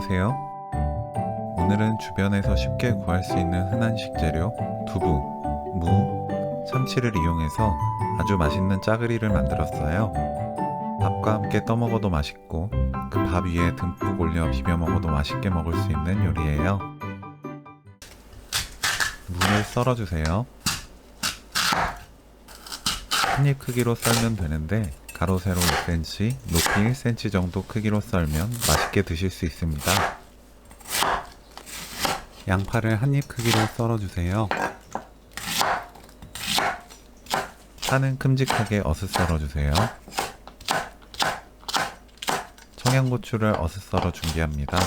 안녕하세요. 오늘은 주변에서 쉽게 구할 수 있는 흔한 식재료 두부, 무, 참치를 이용해서 아주 맛있는 짜글이를 만들었어요. 밥과 함께 떠먹어도 맛있고 그 밥 위에 듬뿍 올려 비벼 먹어도 맛있게 먹을 수 있는 요리예요. 무를 썰어주세요. 한입 크기로 썰면 되는데 가로 세로 5cm, 높이 1cm 정도 크기로 썰면 맛있게 드실 수 있습니다. 양파를 한입 크기로 썰어주세요. 파는 큼직하게 어슷 썰어주세요. 청양고추를 어슷 썰어 준비합니다.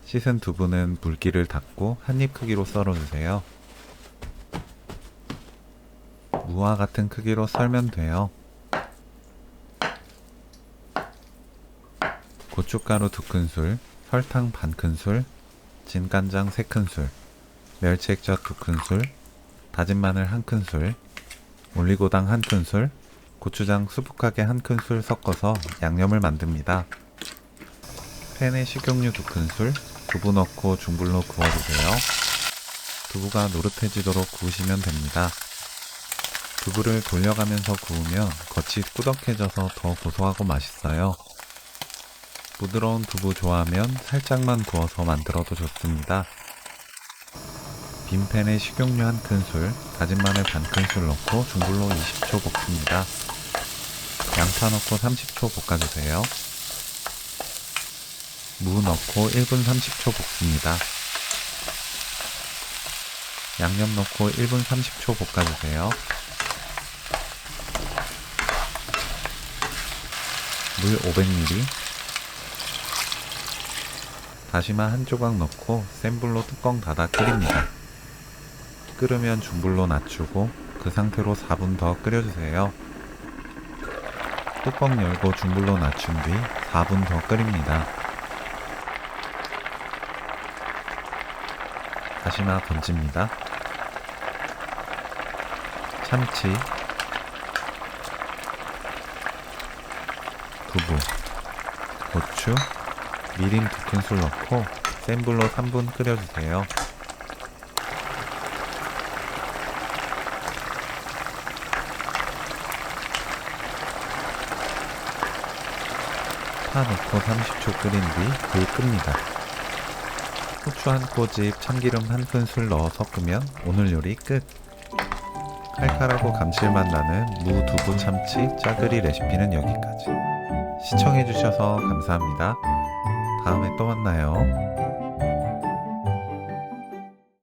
씻은 두부는 물기를 닦고 한입 크기로 썰어주세요. 무와 같은 크기로 썰면 돼요. 고춧가루 2큰술, 설탕 반큰술, 진간장 3큰술, 멸치액젓 2큰술, 다진 마늘 1큰술, 올리고당 1큰술, 고추장 수북하게 1큰술 섞어서 양념을 만듭니다. 팬에 식용유 2큰술, 두부 넣고 중불로 구워주세요. 두부가 노릇해지도록 구우시면 됩니다. 두부를 돌려가면서 구우면 겉이 꾸덕해져서 더 고소하고 맛있어요. 부드러운 두부 좋아하면 살짝만 구워서 만들어도 좋습니다. 빈 팬에 식용유 1큰술, 다진 마늘 반큰술 넣고 중불로 20초 볶습니다. 양파 넣고 30초 볶아주세요. 무 넣고 1분 30초 볶습니다. 양념 넣고 1분 30초 볶아주세요. 물 500ml, 다시마 1조각 넣고 센 불로 뚜껑 닫아 끓입니다. 끓으면 중불로 낮추고 그 상태로 4분 더 끓여주세요. 뚜껑 열고 중불로 낮춘 뒤 4분 더 끓입니다. 다시마 건집니다. 참치, 두부, 고추, 미림 2큰술 넣고 센 불로 3분 끓여주세요. 파 넣고 30초 끓인 뒤 불 끕니다. 후추 1꼬집, 참기름 1큰술 넣어 섞으면 오늘 요리 끝! 칼칼하고 감칠맛 나는 무, 두부, 참치, 짜글이 레시피는 여기까지. 시청해주셔서 감사합니다. 다음에 또 만나요.